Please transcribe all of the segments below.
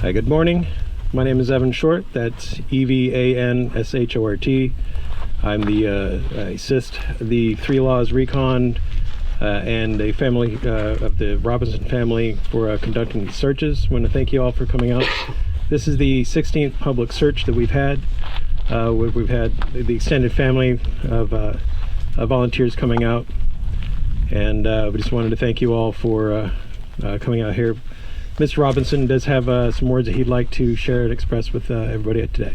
Hi, good morning. My name is Evan Short. That's EVANSHORT. I'm the I assist the Three Laws Recon and a family of the Robinson family for conducting the searches. I want to thank you all for coming out. This is the 16th public search that we've had. We've had the extended family of volunteers coming out, and we just wanted to thank you all for coming out here. Mr. Robinson does have some words that he'd like to share and express with everybody today.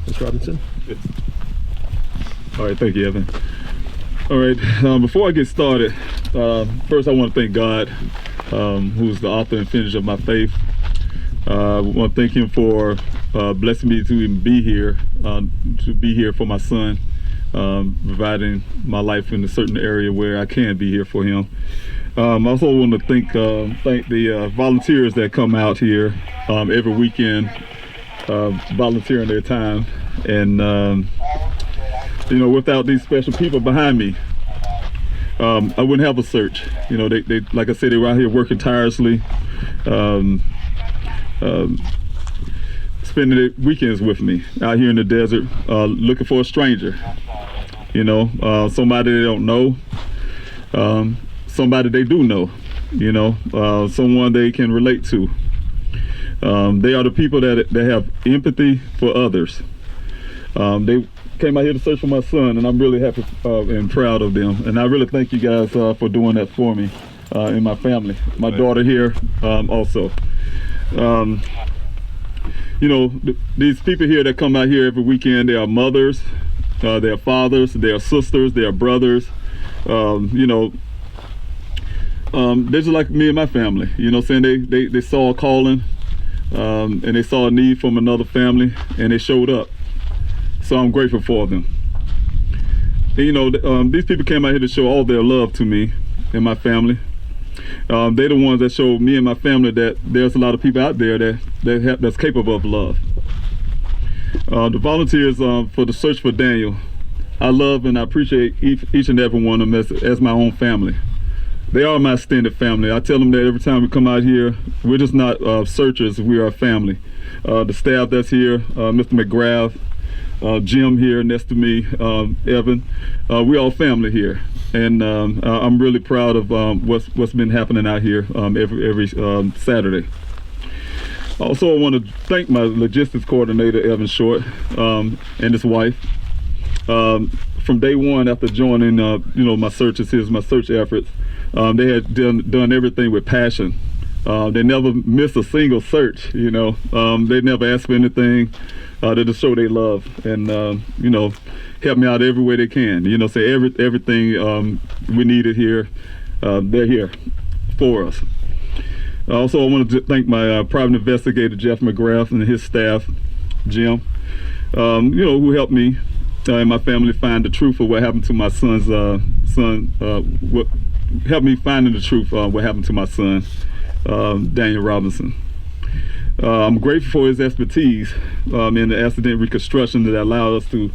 Mr. Robinson. All right, thank you, Evan. All right, before I get started, first I want to thank God, who's the author and finisher of my faith. I want to thank him for blessing me to even be here for my son, providing my life in a certain area where I can be here for him. I also want to thank the volunteers that come out here every weekend, volunteering their time. And you know, without these special people behind me, I wouldn't have a search. You know, they like I said, they were out here working tirelessly, spending their weekends with me out here in the desert, looking for a stranger. You know, somebody they don't know. Somebody they do know, you know, someone they can relate to. They are the people that have empathy for others. They came out here to search for my son, and I'm really happy and proud of them. And I really thank you guys for doing that for me and my family. My daughter here also. You know, these people here that come out here every weekend, they are mothers, they are fathers, they are sisters, they are brothers, you know. They're just like me and my family, you know what I'm saying? They saw a calling, and they saw a need from another family, and they showed up. So I'm grateful for them. And, you know, these people came out here to show all their love to me and my family. They're the ones that showed me and my family that there's a lot of people out there that's capable of love. The volunteers for the search for Daniel, I love and I appreciate each and every one of them as my own family. They are my extended family. I tell them that every time we come out here, we're just not searchers, we are a family. The staff that's here, Mr. McGrath, Jim here next to me, Evan, we all family here. And I'm really proud of what's been happening out here every Saturday. Also, I want to thank my logistics coordinator, Evan Short, and his wife. From day one after joining, you know, my search efforts, they had done everything with passion. They never missed a single search, you know. They never asked for anything. They just show their love and, you know, help me out every way they can. You know, say everything we needed here, they're here for us. Also, I wanted to thank my private investigator, Jeff McGrath, and his staff, Jim, you know, who helped me and my family find the truth of what happened to my son's what helped me finding the truth of what happened to my son, Daniel Robinson. I'm grateful for his expertise in the accident reconstruction that allowed us to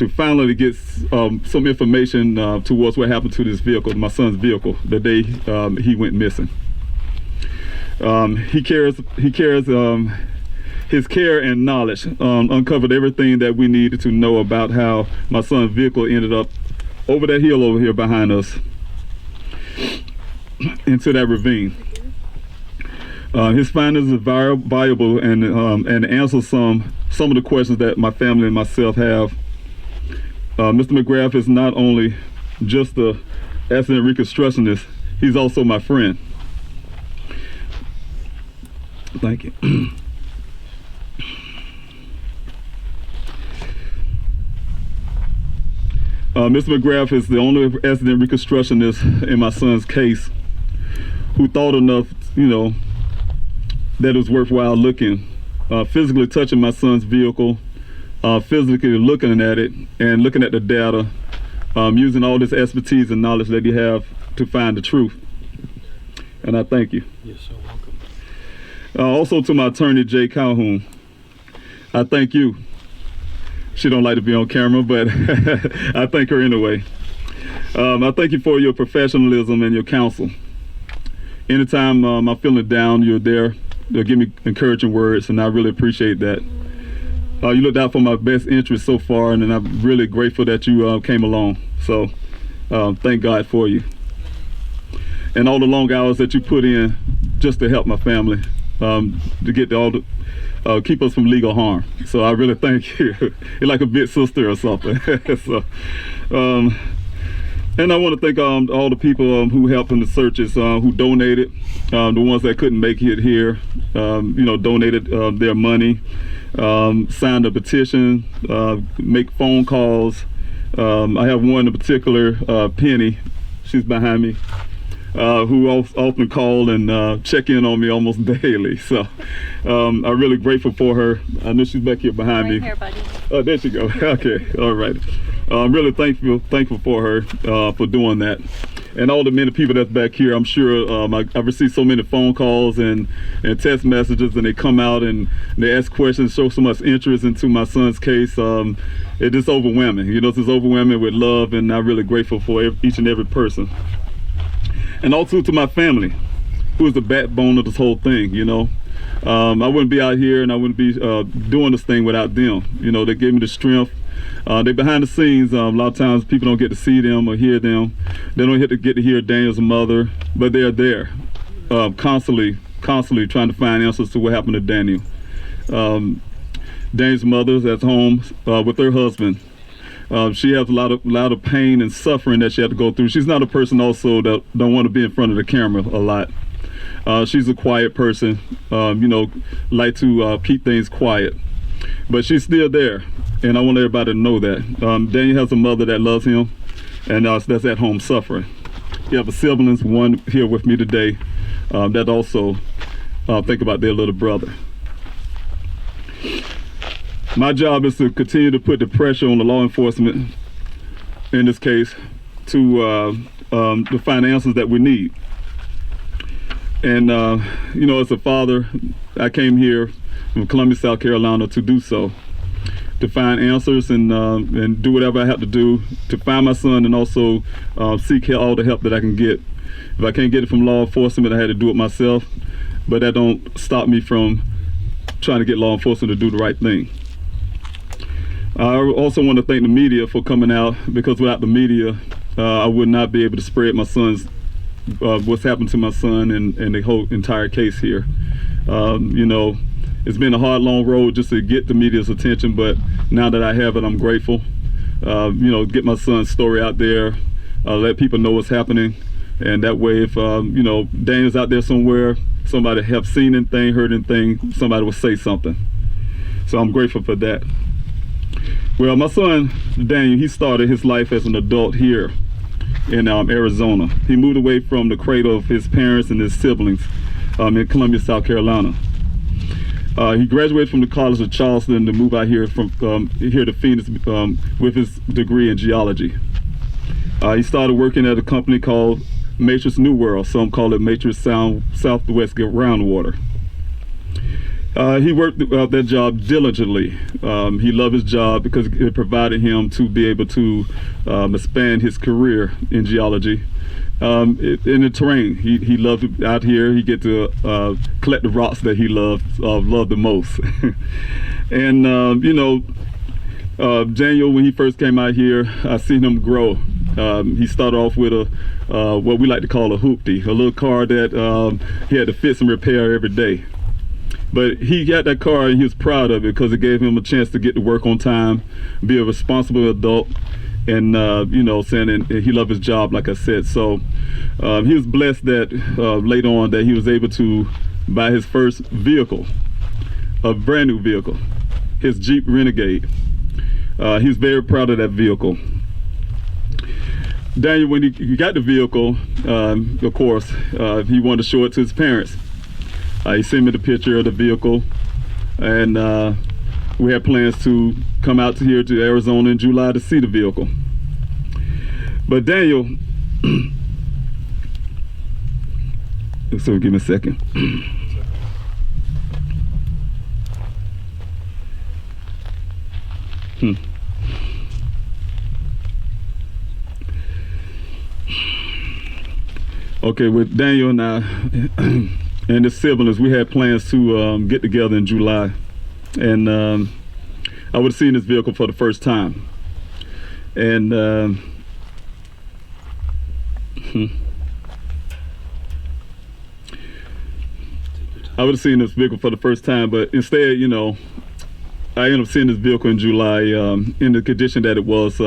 finally get some information towards what happened to this vehicle, my son's vehicle, the day he went missing. His care and knowledge uncovered everything that we needed to know about how my son's vehicle ended up over that hill over here behind us into that ravine. His findings are valuable and answer some of the questions that my family and myself have. Mr. McGrath is not only just the accident reconstructionist, he's also my friend. Thank you. Mr. McGrath is the only accident reconstructionist in my son's case who thought enough, you know, that it was worthwhile looking, physically touching my son's vehicle, physically looking at it and looking at the data, using all this expertise and knowledge that you have to find the truth. And I thank you. You're so welcome. Also to my attorney, Jay Calhoun, I thank you. She don't like to be on camera, but I thank her anyway. I thank you for your professionalism and your counsel. Anytime I'm feeling down, you're there give me encouraging words, and I really appreciate that. You looked out for my best interest so far, and I'm really grateful that you came along. So thank God for you. And all the long hours that you put in just to help my family, to get all the, keep us from legal harm. So I really thank you. You're like a big sister or something. So, and I want to thank all the people who helped in the searches, who donated, the ones that couldn't make it here, donated their money, signed a petition, make phone calls. I have one in particular, Penny, she's behind me, who often call and check in on me almost daily. So I'm really grateful for her. I know she's back here behind me. Right here, buddy. Oh, there she go. Okay, all right. I'm really thankful for her for doing that. And all the many people that's back here, I'm sure I've received so many phone calls and text messages, and they come out and they ask questions, show so much interest into my son's case. It's just overwhelming. It's just overwhelming with love, and I'm really grateful for each and every person. And also to my family, who is the backbone of this whole thing. I wouldn't be out here and I wouldn't be doing this thing without them. They gave me the strength. They're behind the scenes. A lot of times people don't get to see them or hear them. They don't get to hear Daniel's mother, but they're there, constantly trying to find answers to what happened to Daniel. Daniel's mother's at home with her husband. She has a lot of pain and suffering that she had to go through. She's not a person also that don't want to be in front of the camera a lot. She's a quiet person, like to keep things quiet. But she's still there, and I want everybody to know that. Daniel has a mother that loves him, and that's at home suffering. You have a siblings, one here with me today, that also think about their little brother. My job is to continue to put the pressure on the law enforcement, in this case, to find answers that we need. And as a father, I came here from Columbia, South Carolina, to do so, to find answers and do whatever I have to do to find my son, and also seek all the help that I can get. If I can't get it from law enforcement, I had to do it myself, but that don't stop me from trying to get law enforcement to do the right thing. I also want to thank the media for coming out, because without the media, I would not be able to spread my son's what's happened to my son and the whole entire case here. It's been a hard, long road just to get the media's attention, but now that I have it, I'm grateful. Get my son's story out there, let people know what's happening, and that way, if Daniel's out there somewhere, somebody have seen anything, heard anything, somebody will say something. So I'm grateful for that. Well, my son Daniel, he started his life as an adult here in Arizona. He moved away from the cradle of his parents and his siblings in Columbia, South Carolina. He graduated from the College of Charleston to move out here here to Phoenix with his degree in geology. He started working at a company called Matrix New World. Some call it Matrix Southwest Groundwater. He worked that job diligently. He loved his job because it provided him to be able to expand his career in geology. In the terrain, he loved it out here. He get to collect the rocks that he loved the most. And Daniel, when he first came out here, I seen him grow. He started off with what we like to call a hoopty, a little car that he had to fix and repair every day. But he got that car and he was proud of it because it gave him a chance to get to work on time, be a responsible adult, and and he loved his job, like I said. So he was blessed that later on that he was able to buy his first vehicle, a brand new vehicle, his Jeep Renegade. He was very proud of that vehicle. Daniel, when he got the vehicle, of course, he wanted to show it to his parents. He sent me the picture of the vehicle, and we had plans to come out here to Arizona in July to see the vehicle. But Daniel, so give me a second. Okay, with Daniel and I, and his siblings, we had plans to get together in July, and I would have seen this vehicle for the first time. And I would have seen this vehicle for the first time, but instead, you know, I ended up seeing this vehicle in July in the condition that it was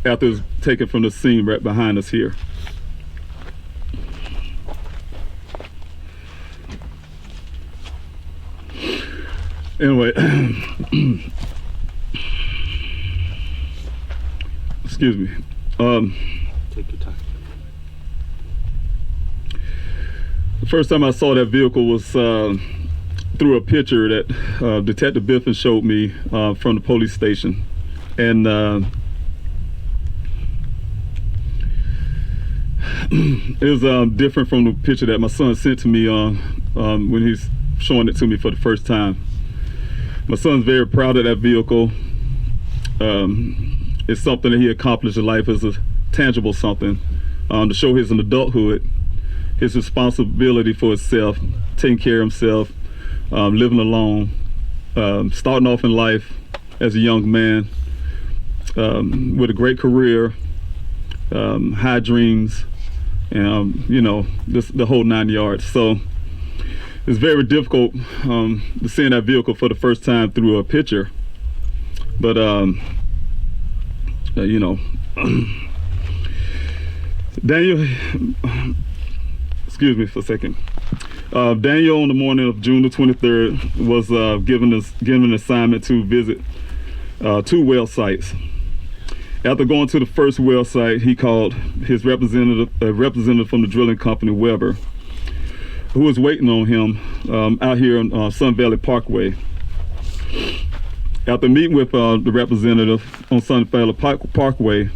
after it was taken from the scene right behind us here. Anyway, excuse me. Take your time. The first time I saw that vehicle was through a picture that Detective Biffin showed me from the police station, and it was different from the picture that my son sent to me when he's showing it to me for the first time. My son's very proud of that vehicle. It's something that he accomplished in life as a tangible something to show his adulthood, his responsibility for himself, taking care of himself, living alone, starting off in life as a young man with a great career, high dreams, and you know, the whole 9 yards. So it's very difficult to see that vehicle for the first time through a picture, but you know, Daniel, excuse me for a second. Daniel, on the morning of June the 23rd, was given an assignment to visit 2 well sites. After going to the first well site, he called his representative from the drilling company, Weber, who was waiting on him out here on Sun Valley Parkway. After meeting with the representative on Sun Valley Parkway,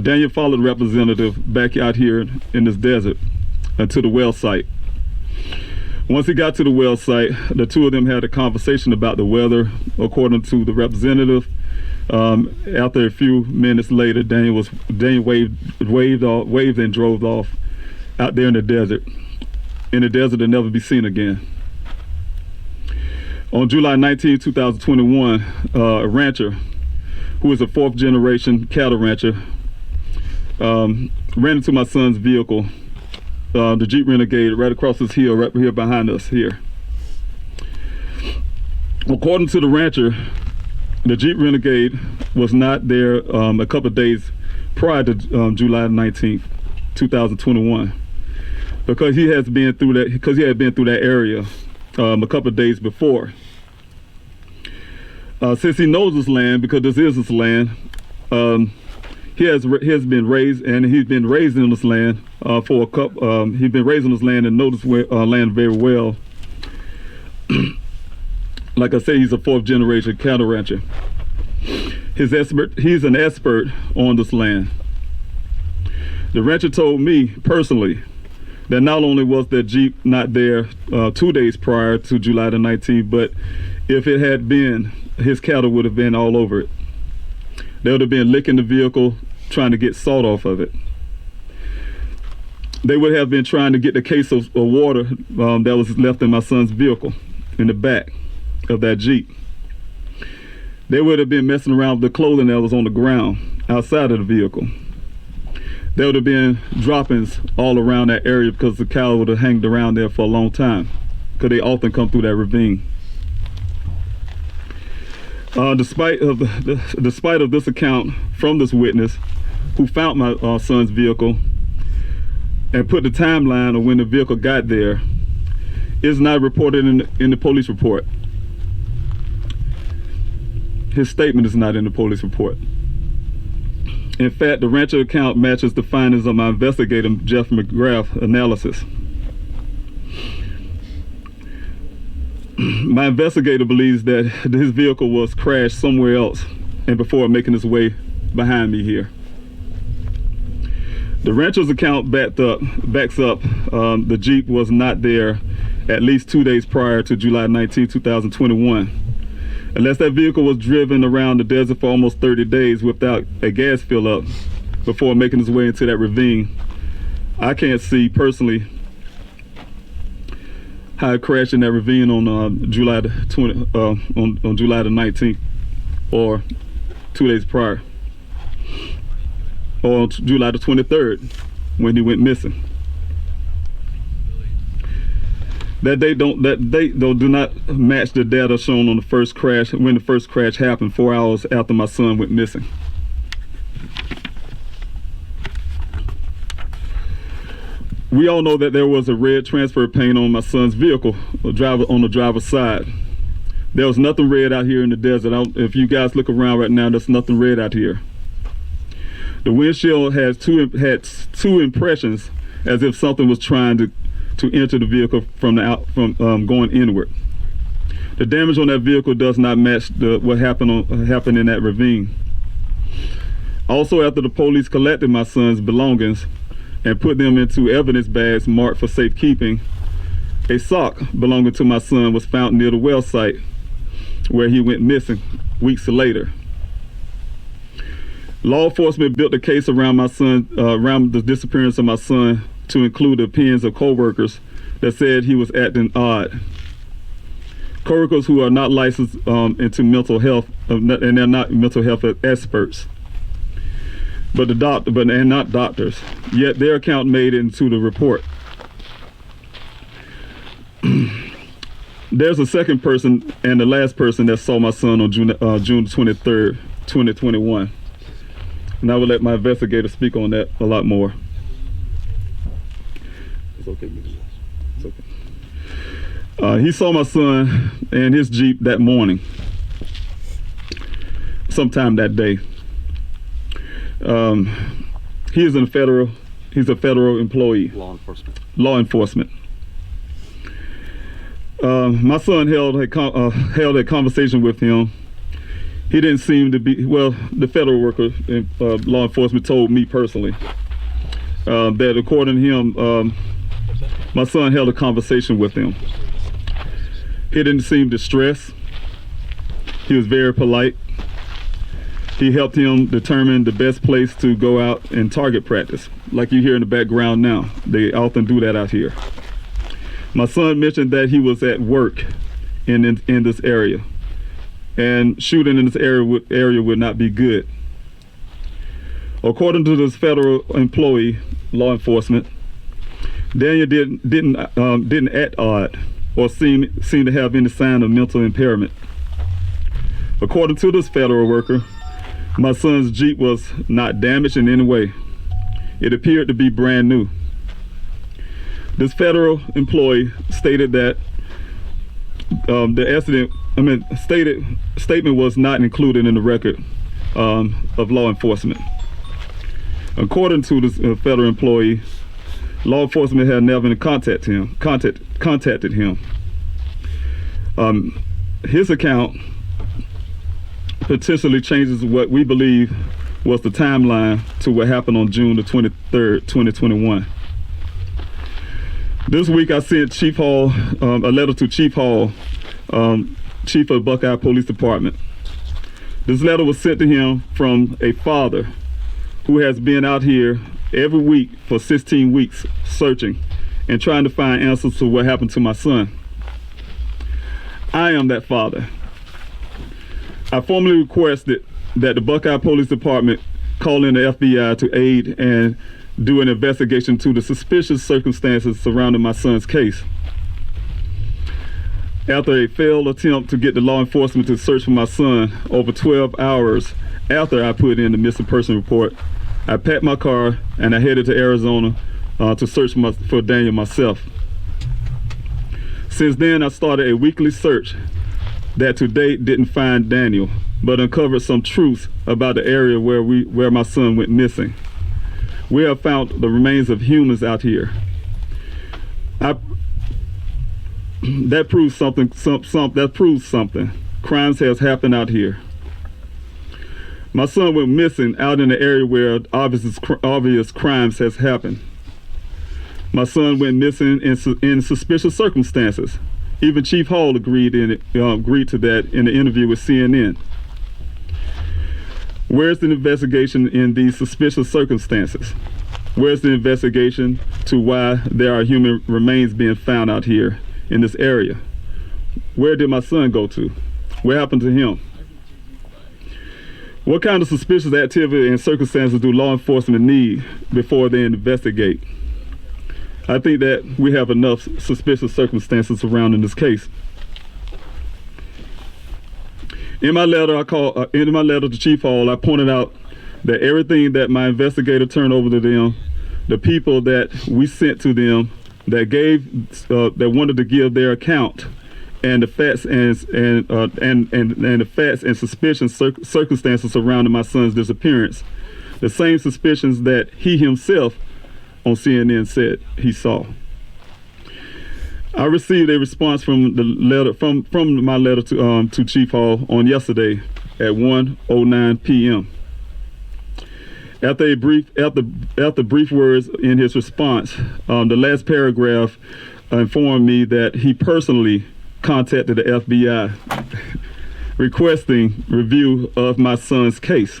Daniel followed the representative back out here in this desert to the well site. Once he got to the well site, the two of them had a conversation about the weather, according to the representative. After a few minutes later, Daniel waved and drove off out there in the desert to never be seen again. On July 19, 2021, a rancher who is a 4th generation cattle rancher ran into my son's vehicle, the Jeep Renegade, right across this hill right here behind us here. According to the rancher, the Jeep Renegade was not there a couple of days prior to July 19th, 2021, because he had been through that area a couple of days before. Since he knows this land, because this is his land, he has been raised, and he's been raised in this land for a couple. He's been raised in this land and knows this land very well. Like I say, he's a 4th generation cattle rancher. He's an expert on this land. The rancher told me personally that not only was that Jeep not there 2 days prior to July the 19th, but if it had been, his cattle would have been all over it. They would have been licking the vehicle, trying to get salt off of it. They would have been trying to get the case of water that was left in my son's vehicle in the back of that Jeep. They would have been messing around with the clothing that was on the ground outside of the vehicle. There would have been droppings all around that area because the cow would have hanged around there for a long time, because they often come through that ravine. Despite of this account from this witness who found my son's vehicle and put the timeline of when the vehicle got there, is not reported in the police report. His statement is not in the police report. In fact, the rancher account matches the findings of my investigator, Jeff McGrath, analysis. My investigator believes that his vehicle was crashed somewhere else and before making its way behind me here. The rancher's account backs up the Jeep was not there at least 2 days prior to July 19, 2021. Unless that vehicle was driven around the desert for almost 30 days without a gas fill up before making its way into that ravine, I can't see personally how it crashed in that ravine on July the 20 on July the 19th, or 2 days prior, or July the 23rd when he went missing. That date do not match the data shown on the first crash, when the first crash happened 4 hours after my son went missing. We all know that there was a red transfer paint on my son's vehicle, on the driver's side. There was nothing red out here in the desert. If you guys look around right now, there's nothing red out here. The windshield had two impressions, as if something was trying to enter the vehicle from going inward. The damage on that vehicle does not match what happened in that ravine. Also, after the police collected my son's belongings and put them into evidence bags marked for safekeeping, a sock belonging to my son was found near the well site where he went missing weeks later. Law enforcement built a case around the disappearance of my son to include the opinions of co-workers that said he was acting odd. Co-workers who are not licensed into mental health, and they're not mental health experts, but not doctors. Yet their account made it into the report. There's a second person and the last person that saw my son on June 23rd, 2021. And I will let my investigator speak on that a lot more. It's okay. It's okay. He saw my son and his Jeep that morning, sometime that day. He's a federal employee. Law enforcement. My son held a conversation with him. He didn't seem to be, well, the federal worker in law enforcement told me personally that according to him, my son held a conversation with him. He didn't seem distressed. He was very polite. He helped him determine the best place to go out and target practice, like you hear in the background now. They often do that out here. My son mentioned that he was at work in this area, and shooting in this area would not be good. According to this federal employee, law enforcement, Daniel didn't act odd or seem to have any sign of mental impairment. According to this federal worker, my son's Jeep was not damaged in any way. It appeared to be brand new. This federal employee stated that statement was not included in the record of law enforcement. According to this federal employee, law enforcement had never contacted him. His account potentially changes what we believe was the timeline to what happened on June the 23rd, 2021. This week I sent Chief Hall a letter to Chief Hall, Chief of Buckeye Police Department. This letter was sent to him from a father who has been out here every week for 16 weeks searching and trying to find answers to what happened to my son. I am that father. I formally requested that the Buckeye Police Department call in the FBI to aid and do an investigation to the suspicious circumstances surrounding my son's case. After a failed attempt to get the law enforcement to search for my son over 12 hours after I put in the missing person report, I packed my car and I headed to Arizona to search for Daniel myself. Since then, I started a weekly search that to date didn't find Daniel, but uncovered some truths about the area where my son went missing. We have found the remains of humans out here. That proves something. Crimes has happened out here. My son went missing out in the area where obvious crimes has happened. My son went missing in suspicious circumstances. Even Chief Hall agreed to that in the interview with CNN. Where's the investigation in these suspicious circumstances? Where's the investigation to why there are human remains being found out here in this area. Where did my son go to? What happened to him? What kind of suspicious activity and circumstances do law enforcement need before they investigate? I think that we have enough suspicious circumstances surrounding this case. In my letter, in my letter to Chief Hall, I pointed out that everything that my investigator turned over to them, the people that we sent to them, that wanted to give their account, and the facts and the facts and suspicions circumstances surrounding my son's disappearance, the same suspicions that he himself on CNN said he saw. I received a response from the letter from my letter to Chief Hall on yesterday at 1:09 p.m. After brief words in his response, the last paragraph informed me that he personally contacted the FBI requesting review of my son's case.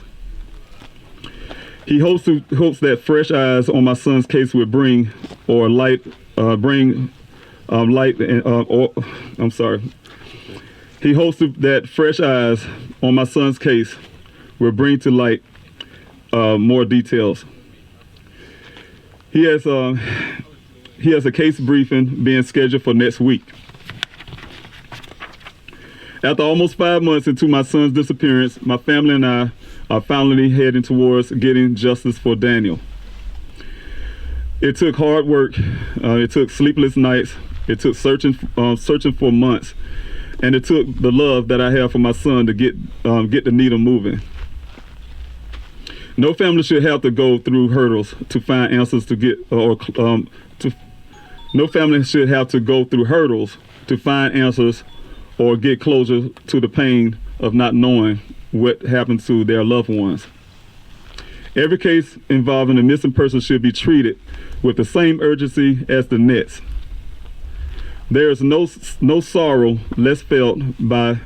He hopes that fresh eyes on my son's case would bring light. He hopes that fresh eyes on my son's case will bring to light more details. He has a case briefing being scheduled for next week. After almost 5 months into my son's disappearance, my family and I are finally heading towards getting justice for Daniel. It took hard work. It took sleepless nights. It took searching for months, and it took the love that I have for my son to get the needle moving. No family should have to go through hurdles to find answers No family should have to go through hurdles to find answers or get closure to the pain of not knowing what happened to their loved ones. Every case involving a missing person should be treated with the same urgency as the next. There is no sorrow less felt by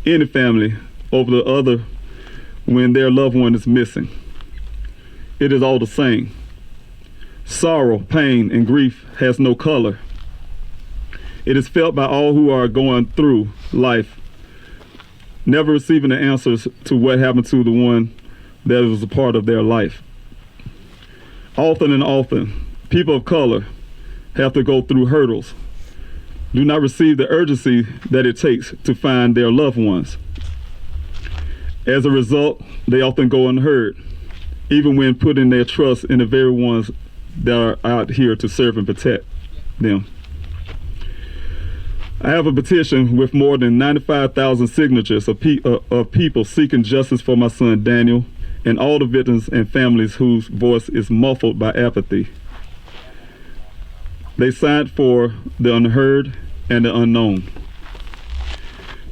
any family over the other when their loved one is missing. It is all the same. Sorrow, pain, and grief has no color. It is felt by all who are going through life, never receiving the answers to what happened to the one that was a part of their life. Often, people of color have to go through hurdles, do not receive the urgency that it takes to find their loved ones. As a result, they often go unheard, even when putting their trust in the very ones that are out here to serve and protect them. I have a petition with more than 95,000 signatures of people seeking justice for my son Daniel and all the victims and families whose voice is muffled by apathy. They signed for the unheard and the unknown.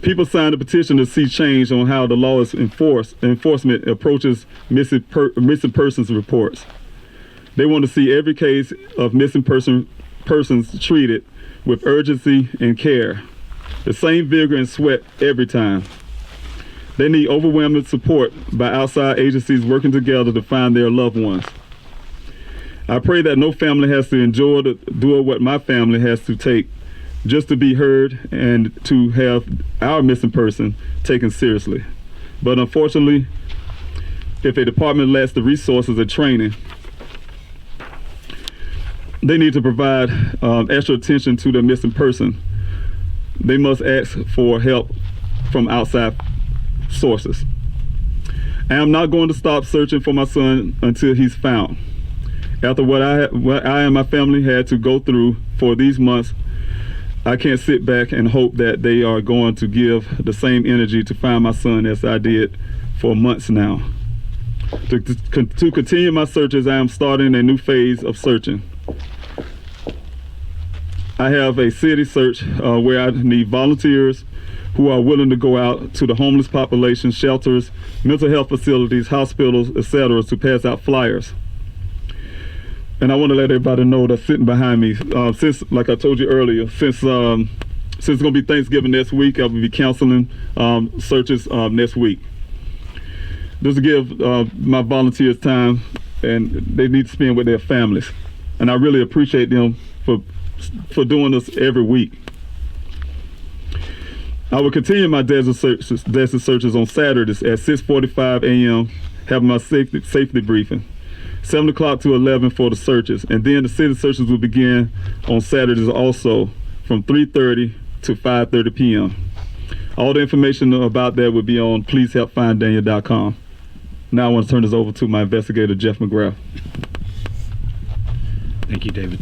People signed a petition to see change on how the law is enforcement approaches missing persons reports. They want to see every case of missing persons treated with urgency and care, the same vigor and sweat every time. They need overwhelming support by outside agencies working together to find their loved ones. I pray that no family has to endure what my family has to take just to be heard and to have our missing person taken seriously. But unfortunately, if a department lacks the resources and training, they need to provide extra attention to the missing person. They must ask for help from outside sources. I am not going to stop searching for my son until he's found. After what I and my family had to go through for these months, I can't sit back and hope that they are going to give the same energy to find my son as I did for months now. To continue my searches, I am starting a new phase of searching. I have a city search where I need volunteers who are willing to go out to the homeless population, shelters, mental health facilities, hospitals, etc., to pass out flyers. And I want to let everybody know that's sitting behind me. Since, like I told you earlier, since it's going to be Thanksgiving next week, I will be counseling searches next week. Just to give my volunteers time, and they need to spend with their families. and I really appreciate them for doing this every week. I will continue my desert searches on Saturdays at 6:45 a.m., having my safety briefing. 7 o'clock to 11 for the searches, and then the city searches will begin on Saturdays also from 3:30 to 5:30 p.m. All the information about that will be on pleasehelpfinddaniel.com. Now I want to turn this over to my investigator, Jeff McGrath. Thank you, David.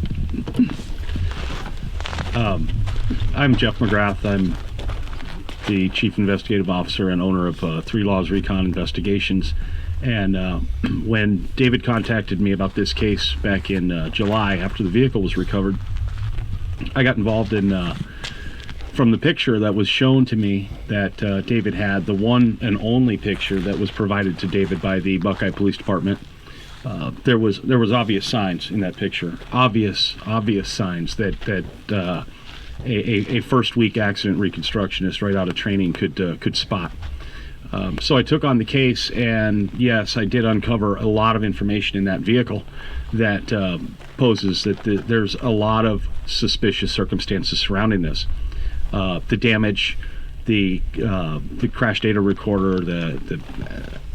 I'm Jeff McGrath. I'm the Chief Investigative Officer and owner of Three Laws Recon Investigations. And when David contacted me about this case back in July, after the vehicle was recovered, I got involved in, from the picture that was shown to me that David had, the one and only picture that was provided to David by the Buckeye Police Department, there was obvious signs in that picture, obvious signs that a first week accident reconstructionist right out of training could spot. So I took on the case, and yes, I did uncover a lot of information in that vehicle that poses that there's a lot of suspicious circumstances surrounding this. The damage, the crash data recorder, the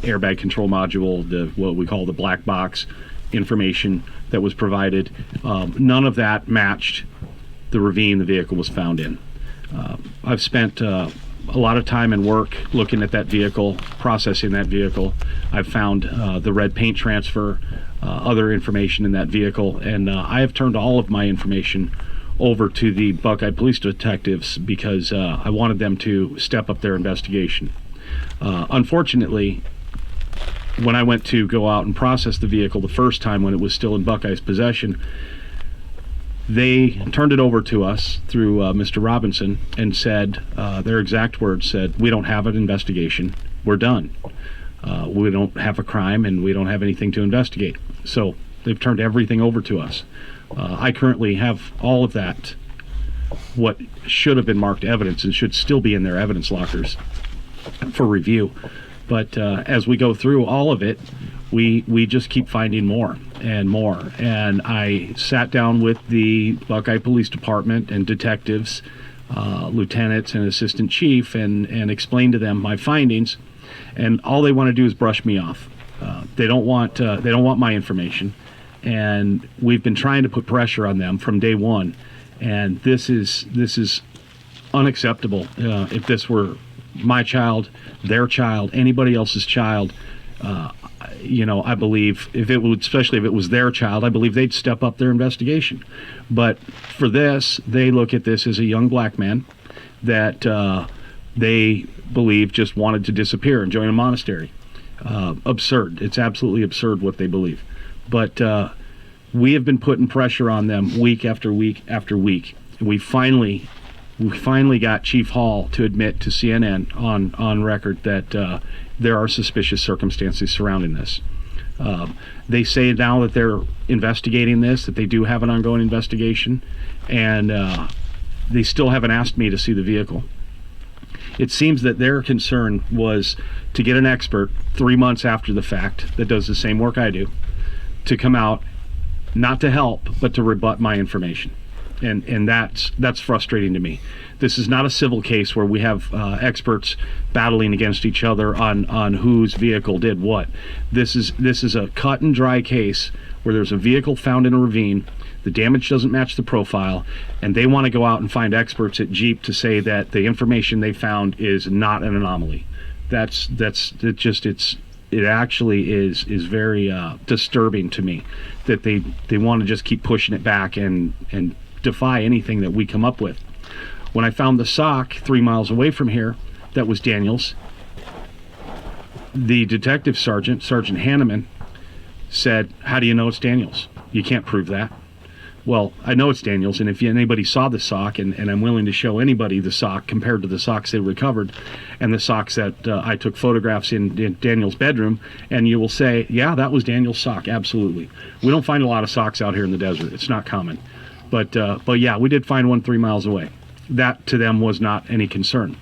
airbag control module, what we call the black box information that was provided, none of that matched the ravine the vehicle was found in. I've spent a lot of time and work looking at that vehicle, processing that vehicle. I've found the red paint transfer, other information in that vehicle, and I have turned all of my information over to the Buckeye Police detectives because I wanted them to step up their investigation. Unfortunately, when I went to go out and process the vehicle the first time when it was still in Buckeye's possession, they turned it over to us through Mr. Robinson and said, their exact words said, "We don't have an investigation, we're done. We don't have a crime and we don't have anything to investigate." So they've turned everything over to us. I currently have all of that, what should have been marked evidence and should still be in their evidence lockers for review. But as we go through all of it, we just keep finding more and more. And I sat down with the Buckeye Police Department and detectives, lieutenants and assistant chief, and explained to them my findings. And all they want to do is brush me off. They don't want my information. And we've been trying to put pressure on them from day one, and this is unacceptable. If this were my child, their child, anybody else's child, I believe especially if it was their child, I believe they'd step up their investigation. But for this, they look at this as a young black man that they believe just wanted to disappear and join a monastery. Absurd. It's absolutely absurd what they believe. But we have been putting pressure on them week after week after week. We finally got Chief Hall to admit to CNN on record that there are suspicious circumstances surrounding this. They say now that they're investigating this, that they do have an ongoing investigation, and they still haven't asked me to see the vehicle. It seems that their concern was to get an expert 3 months after the fact that does the same work I do, to come out, not to help, but to rebut my information. And that's frustrating to me. This is not a civil case where we have experts battling against each other on whose vehicle did what. This is a cut and dry case where there's a vehicle found in a ravine, the damage doesn't match the profile, and they want to go out and find experts at Jeep to say that the information they found is not an anomaly. It actually is very disturbing to me that they want to just keep pushing it back and defy anything that we come up with. When I found the sock 3 miles away from here, that was Daniel's, the detective Sergeant Hanneman, said, "How do you know it's Daniel's? You can't prove that." Well, I know it's Daniel's, and if anybody saw the sock, and I'm willing to show anybody the sock compared to the socks they recovered and the socks that I took photographs in Daniel's bedroom, and you will say, yeah, that was Daniel's sock, absolutely. We don't find a lot of socks out here in the desert. It's not common. But yeah, we did find one 3 miles away. That to them was not any concern.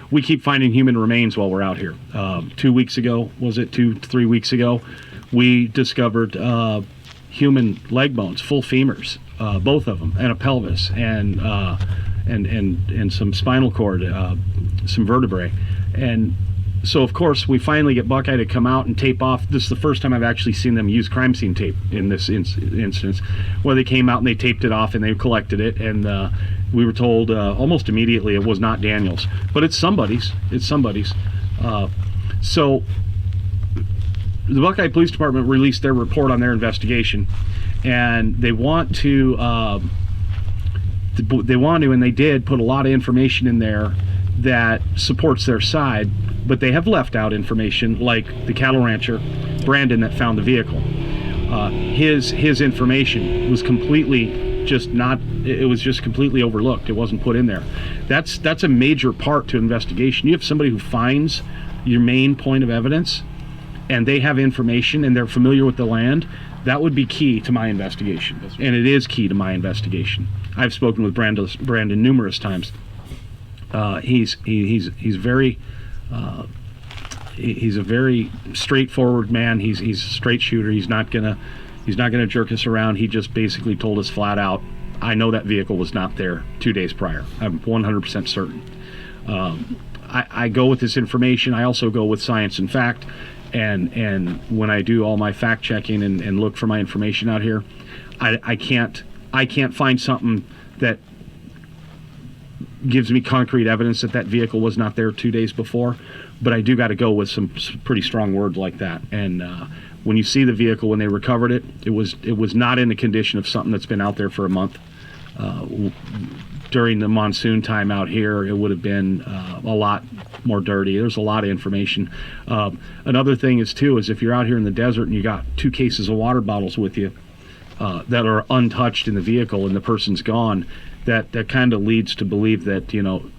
We keep finding human remains while we're out here. 2 weeks ago, was it 3 weeks ago, we discovered human leg bones, full femurs, both of them, and a pelvis, and some spinal cord, some vertebrae. And so, of course, we finally get Buckeye to come out and tape off. This is the first time I've actually seen them use crime scene tape in this instance, where they came out and they taped it off and they collected it. And we were told almost immediately it was not Daniel's, but it's somebody's. It's somebody's. So the Buckeye Police Department released their report on their investigation, and they want to, and they did put a lot of information in there that supports their side, but they have left out information like the cattle rancher Brandon that found the vehicle. His information was completely just not, it was just completely overlooked. It wasn't put in there. That's a major part to investigation. You have somebody who finds your main point of evidence and they have information and they're familiar with the land. That would be key to my investigation, and it is key to my investigation. I've spoken with Brandon numerous times. He's very he's a very straightforward man. He's a straight shooter. He's not gonna jerk us around. He just basically told us flat out, I know that vehicle was not there 2 days prior. I'm 100% certain. I go with this information. I also go with science and fact. And when I do all my fact checking and look for my information out here, I can't find something that gives me concrete evidence that vehicle was not there 2 days before, but I do got to go with some pretty strong words like that. And when you see the vehicle, when they recovered it, it was not in the condition of something that's been out there for a month. During the monsoon time out here, it would have been a lot more dirty. There's a lot of information. Another thing is if you're out here in the desert and you got 2 cases of water bottles with you that are untouched in the vehicle and the person's gone, that kind of leads to believe that,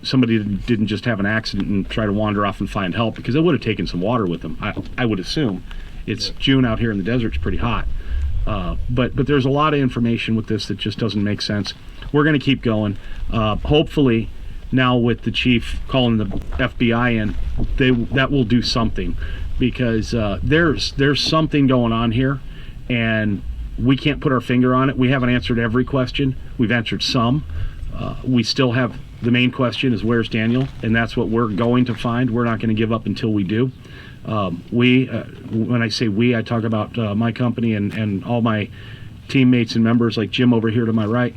somebody didn't just have an accident and try to wander off and find help, because they would have taken some water with them. I would assume. It's June out here in the desert. It's pretty hot. But there's a lot of information with this that just doesn't make sense. We're going to keep going. Hopefully, now with the chief calling the FBI in, that will do something, because there's something going on here, and we can't put our finger on it. We haven't answered every question. We've answered some. We still have the main question is, where's Daniel? And that's what we're going to find. We're not going to give up until we do. When I say we, I talk about my company and all my teammates and members, like Jim over here to my right,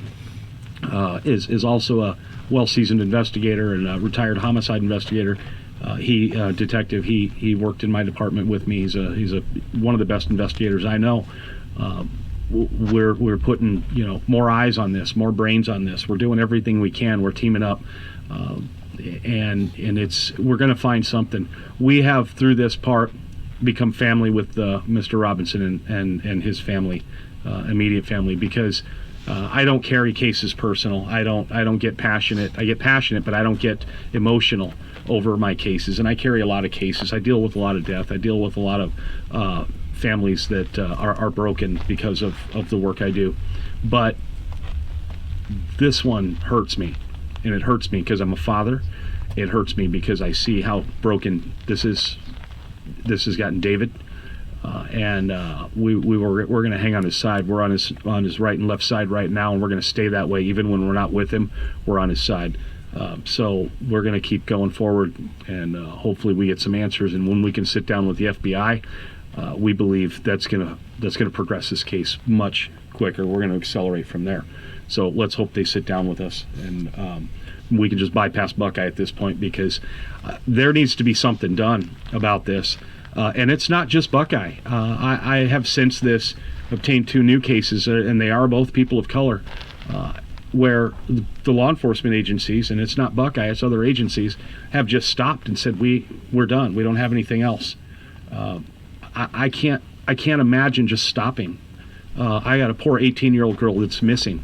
is also a well-seasoned investigator and a retired homicide investigator. Detective. He worked in my department with me. He's one of the best investigators I know. We're putting more eyes on this, more brains on this. We're doing everything we can. We're teaming up, and we're going to find something. We have, through this part, become family with Mr. Robinson and his family, immediate family, because I don't carry cases personal. I don't get passionate. I get passionate, but I don't get emotional over my cases. And I carry a lot of cases. I deal with a lot of death. I deal with a lot of families that are broken because of the work I do. But this one hurts me, and it hurts me because I'm a father. It hurts me because I see how broken this has gotten David. We're going to hang on his side. We're on his right and left side right now, and we're going to stay that way even when we're not with him. We're on his side. So we're going to keep going forward, and hopefully we get some answers. And when we can sit down with the FBI, we believe that's going to progress this case much quicker. We're going to accelerate from there. So let's hope they sit down with us, and we can just bypass Buckeye at this point, because there needs to be something done about this. And it's not just Buckeye. I have since this obtained 2 new cases, and they are both people of color, where the law enforcement agencies, and it's not Buckeye, it's other agencies, have just stopped and said, we're done. We don't have anything else. I can't imagine just stopping. I got a poor 18-year-old girl that's missing.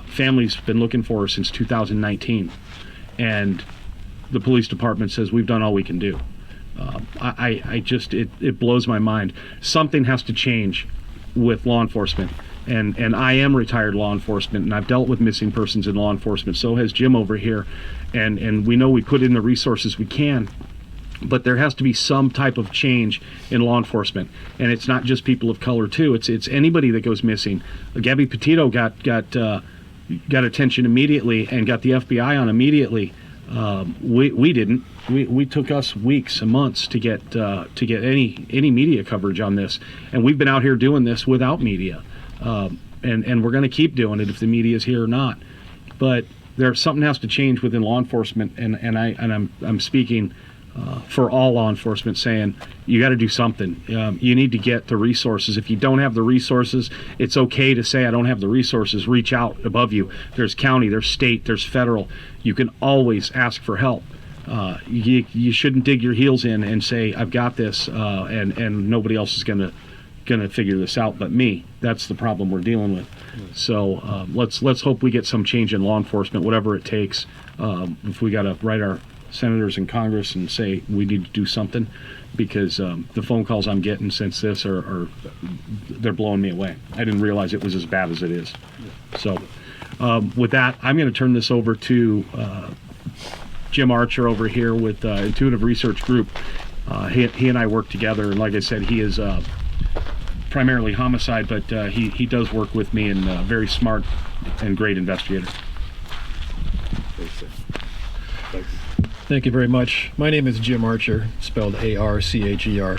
Family's been looking for her since 2019, and the police department says we've done all we can do. It blows my mind. Something has to change with law enforcement, and I am retired law enforcement, and I've dealt with missing persons in law enforcement. So has Jim over here, and we know we put in the resources we can. but there has to be some type of change in law enforcement, and it's not just people of color too. It's anybody that goes missing. Gabby Petito got attention immediately and got the FBI on immediately. We didn't. We took us weeks and months to get any media coverage on this, and we've been out here doing this without media, and we're going to keep doing it if the media is here or not. But something has to change within law enforcement, and I'm speaking for all law enforcement, saying you got to do something. You need to get the resources. If you don't have the resources, it's okay to say I don't have the resources. Reach out above you. There's county, there's state, there's federal. You can always ask for help. You shouldn't dig your heels in and say I've got this, and nobody else is gonna figure this out but me. That's the problem we're dealing with. So let's hope we get some change in law enforcement, whatever it takes. If we got to write our senators in Congress and say we need to do something, because the phone calls I'm getting since this they're blowing me away. I didn't realize it was as bad as it is. So with that, I'm going to turn this over to Jim Archer over here with Intuitive Research Group. He and I work together, and like I said, he is primarily homicide, but he does work with me, and very smart and great investigator. Thank you very much. My name is Jim Archer, spelled A-R-C-H-E-R.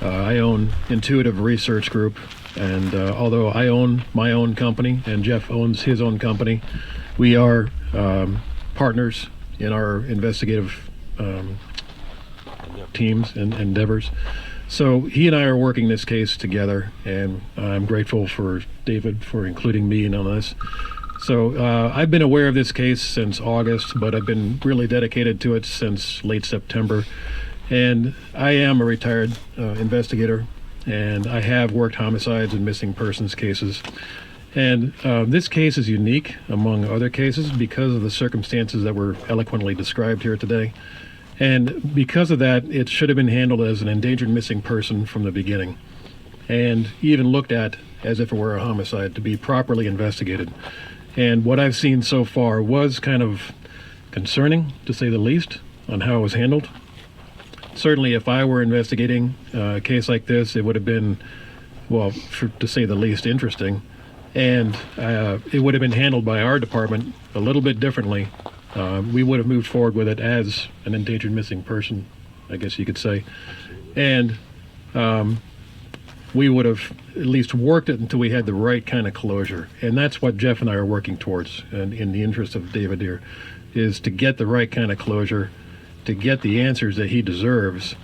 I own Intuitive Research Group, and although I own my own company and Jeff owns his own company, we are partners in our investigative teams and endeavors. So he and I are working this case together, and I'm grateful for David for including me in on this. So I've been aware of this case since August, but I've been really dedicated to it since late September. And I am a retired investigator, and I have worked homicides and missing persons cases. And this case is unique among other cases because of the circumstances that were eloquently described here today. And because of that, it should have been handled as an endangered missing person from the beginning, and even looked at as if it were a homicide to be properly investigated. And what I've seen so far was kind of concerning, to say the least, on how it was handled. Certainly, if I were investigating a case like this, it would have been, well, to say the least, interesting. And it would have been handled by our department a little bit differently. We would have moved forward with it as an endangered missing person, I guess you could say. And we would have at least worked it until we had the right kind of closure. And that's what Jeff and I are working towards, and in the interest of David here, is to get the right kind of closure, to get the answers that he deserves,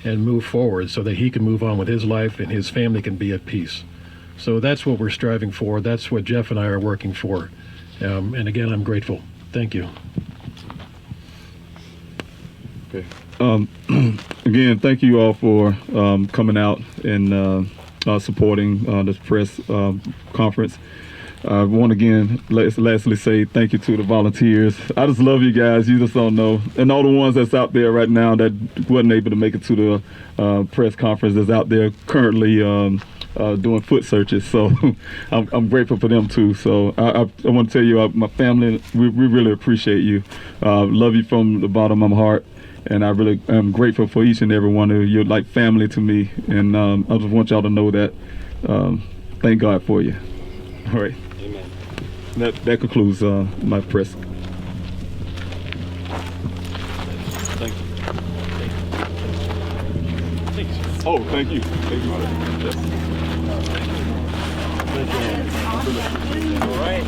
and move forward so that he can move on with his life and his family can be at peace. So that's what we're striving for. That's what Jeff and I are working for. And again, I'm grateful. Thank you. Okay. Again, thank you all for coming out and supporting this press conference. I want to again lastly say thank you to the volunteers. I just love you guys. You just don't know. And all the ones that's out there right now that wasn't able to make it to the press conference that's out there currently doing foot searches. So I'm grateful for them too. So I want to tell you, my family, we really appreciate you. Love you from the bottom of my heart. And I really am grateful for each and every one of you. You're like family to me. And I just want y'all to know that. Thank God for you. All right. Amen. That concludes my press. Thank you. Oh, thank you. Thank you. Yes. All right.